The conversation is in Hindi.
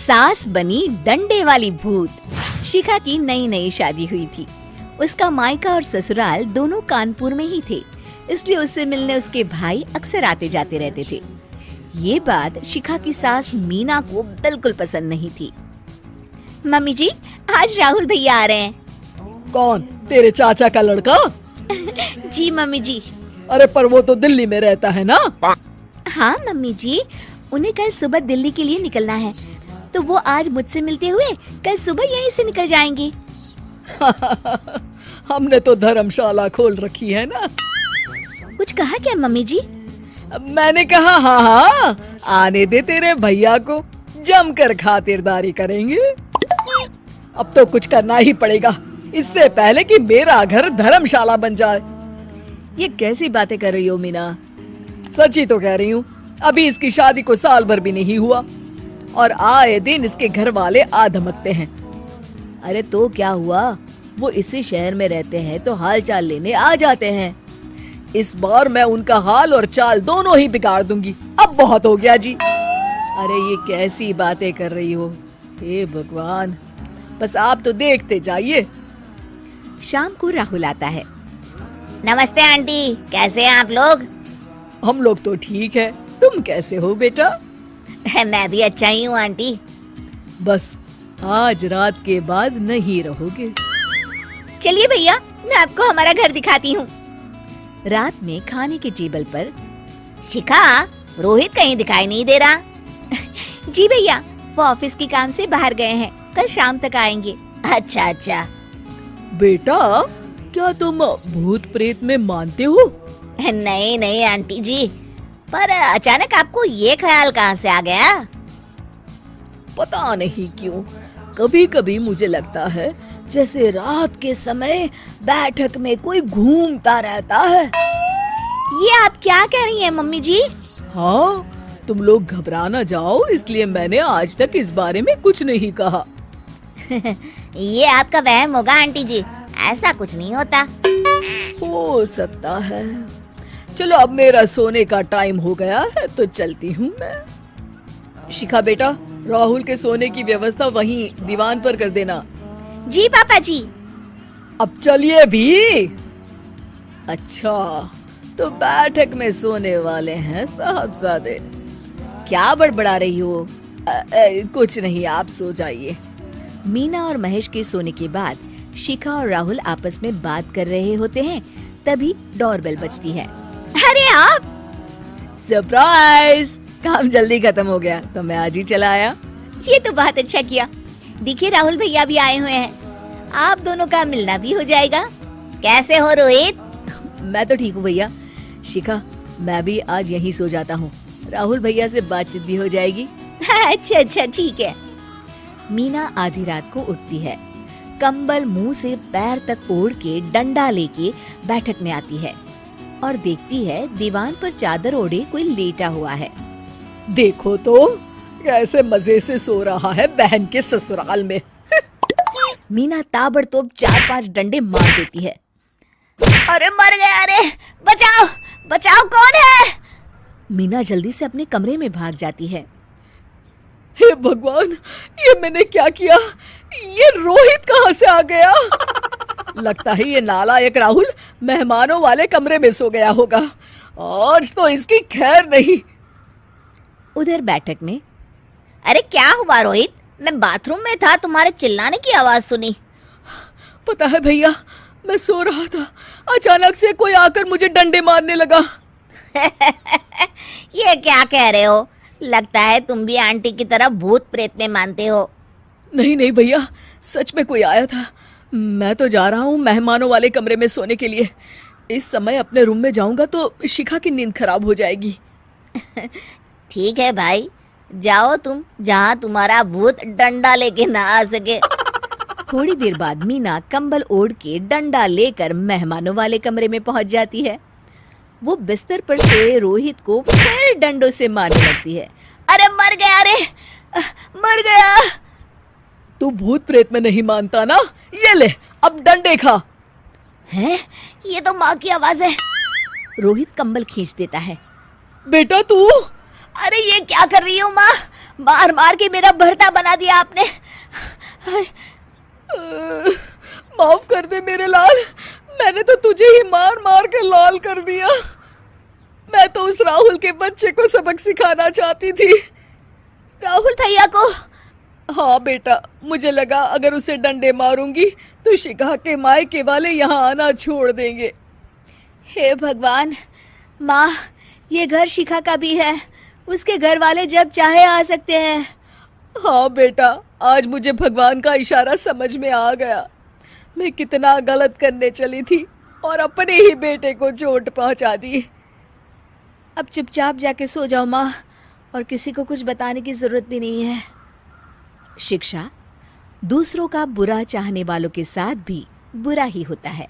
सास बनी डंडे वाली भूत। शिखा की नई नई शादी हुई थी। उसका मायका और ससुराल दोनों कानपुर में ही थे, इसलिए उससे मिलने उसके भाई अक्सर आते जाते रहते थे। ये बात शिखा की सास मीना को बिल्कुल पसंद नहीं थी। मम्मी जी, आज राहुल भैया आ रहे हैं। कौन? तेरे चाचा का लड़का? जी मम्मी जी। अरे पर वो तो दिल्ली में रहता है ना? हाँ मम्मी जी, उन्हें कल सुबह दिल्ली के लिए निकलना है, तो वो आज मुझसे मिलते हुए कल सुबह यहीं से निकल जाएंगे। हमने तो धर्मशाला खोल रखी है ना। कुछ कहा क्या मम्मी जी? मैंने कहा हाँ, आने दे तेरे भैया को, जमकर खातिरदारी करेंगे। अब तो कुछ करना ही पड़ेगा, इससे पहले कि मेरा घर धर्मशाला बन जाए। ये कैसी बातें कर रही हो मीना? सच ही तो कह रही हूँ। अभी इसकी शादी को साल भर भी नहीं हुआ और आए दिन इसके घर वाले आ धमकते हैं। अरे तो क्या हुआ, वो इसी शहर में रहते हैं तो हाल चाल लेने आ जाते हैं। इस बार मैं उनका हाल और चाल दोनों ही बिगाड़ दूंगी। अब बहुत हो गया जी। अरे ये कैसी बातें कर रही हो? हे भगवान, बस आप तो देखते जाइए। शाम को राहुल आता है। नमस्ते आंटी, कैसे हैं आप लोग? हम लोग तो ठीक है, तुम कैसे हो बेटा? मैं भी अच्छा ही हूँ आंटी। बस आज रात के बाद नहीं रहोगे। चलिए भैया, मैं आपको हमारा घर दिखाती हूँ। रात में खाने के टेबल पर शिखा, रोहित कहीं दिखाई नहीं दे रहा। जी भैया, वो ऑफिस के काम से बाहर गए हैं, कल शाम तक आएंगे। अच्छा अच्छा। बेटा, क्या तुम भूत प्रेत में मानते हो? नहीं नहीं आंटी जी, पर अचानक आपको ये ख्याल कहाँ से आ गया? पता नहीं क्यों, कभी कभी मुझे लगता है जैसे रात के समय बैठक में कोई घूमता रहता है। ये आप क्या कह रही हैं मम्मी जी? हाँ, तुम लोग घबरा ना जाओ, इसलिए मैंने आज तक इस बारे में कुछ नहीं कहा। ये आपका वहम होगा आंटी जी, ऐसा कुछ नहीं होता। हो सकता है। चलो अब मेरा सोने का टाइम हो गया है तो चलती हूँ मैं। शिखा बेटा, राहुल के सोने की व्यवस्था वहीं दीवान पर कर देना। जी पापा जी। अब चलिए भी। अच्छा, तो बैठक में सोने वाले हैं साहबजादे। क्या बड़बड़ा रही हो? कुछ नहीं, आप सो जाइए। मीना और महेश के सोने के बाद शिखा और राहुल आपस में बात कर रहे होते हैं, तभी डोरबेल बजती है। अरे आप! सरप्राइज! काम जल्दी खत्म हो गया तो मैं आज ही चला आया। ये तो बहुत अच्छा किया। देखिए राहुल भैया भी आए हुए हैं, आप दोनों का मिलना भी हो जाएगा। कैसे हो रोहित? मैं तो ठीक हूँ भैया। शिखा, मैं भी आज यहीं सो जाता हूँ, राहुल भैया से बातचीत भी हो जाएगी। अच्छा अच्छा ठीक है। मीना आधी रात को उठती है, कंबल मुंह से पैर तक ओढ़ के डंडा लेके बैठक में आती है और देखती है दीवान पर चादर ओढ़े कोई लेटा हुआ है। देखो तो कैसे मजे से सो रहा है बहन के ससुराल में। मीना ताबड़तोड़ 4-5 डंडे मार देती है। अरे मर गया, अरे बचाओ बचाओ, कौन है? मीना जल्दी से अपने कमरे में भाग जाती है। हे भगवान, ये मैंने क्या किया? ये रोहित कहाँ से आ गया? लगता है ये नालायक राहुल मेहमानों वाले कमरे में सो गया होगा। आज तो इसकी खैर नहीं। उधर बैठक में, अरे क्या हुआ रोहित? मैं बाथरूम में था, तुम्हारे चिल्लाने की आवाज सुनी। पता है भैया, मैं सो रहा था, अचानक से कोई आकर मुझे डंडे मारने लगा। ये क्या कह रहे हो? लगता है तुम भी आंटी की तरह भूत प्रेत में मानते हो। नहीं नहीं भैया, सच में कोई आया था। मैं तो जा रहा हूँ मेहमानों वाले कमरे में सोने के लिए। इस समय अपने रूम में जाऊंगा तो शिखा की नींद खराब हो जाएगी। ठीक है भाई, जाओ तुम, जहाँ तुम्हारा भूत डंडा लेके ना आ सके। थोड़ी देर बाद मीना कंबल ओढ़ के डंडा लेकर मेहमानों वाले कमरे में पहुंच जाती है। वो बिस्तर पर सोए रोहित को फिर डंडों से मारने लगती है। अरे मर गया, अरे मर गया। तू भूत प्रेत में नहीं मानता ना? ये ले, अब डंडे खा। हैं? ये तो माँ की आवाज है। रोहित कंबल खींच देता है। बेटा तू, अरे ये क्या कर रही हो माँ? मार मार के मेरा भरता बना दिया आपने। माफ कर दे मेरे लाल, मैंने तो तुझे ही मार मार के लाल कर दिया। मैं तो उस राहुल के बच्चे को सबक सिखाना चाहती थी। राहुल भैया को? हाँ बेटा, मुझे लगा अगर उसे डंडे मारूंगी तो शिखा के मायके वाले यहाँ आना छोड़ देंगे। हे भगवान, माँ ये घर शिखा का भी है, उसके घर वाले जब चाहे आ सकते हैं। हाँ बेटा, आज मुझे भगवान का इशारा समझ में आ गया। मैं कितना गलत करने चली थी और अपने ही बेटे को चोट पहुंचा दी। अब चुपचाप जाके सो जाओ माँ, और किसी को कुछ बताने की जरूरत भी नहीं है। शिक्षा दूसरों का बुरा चाहने वालों के साथ भी बुरा ही होता है।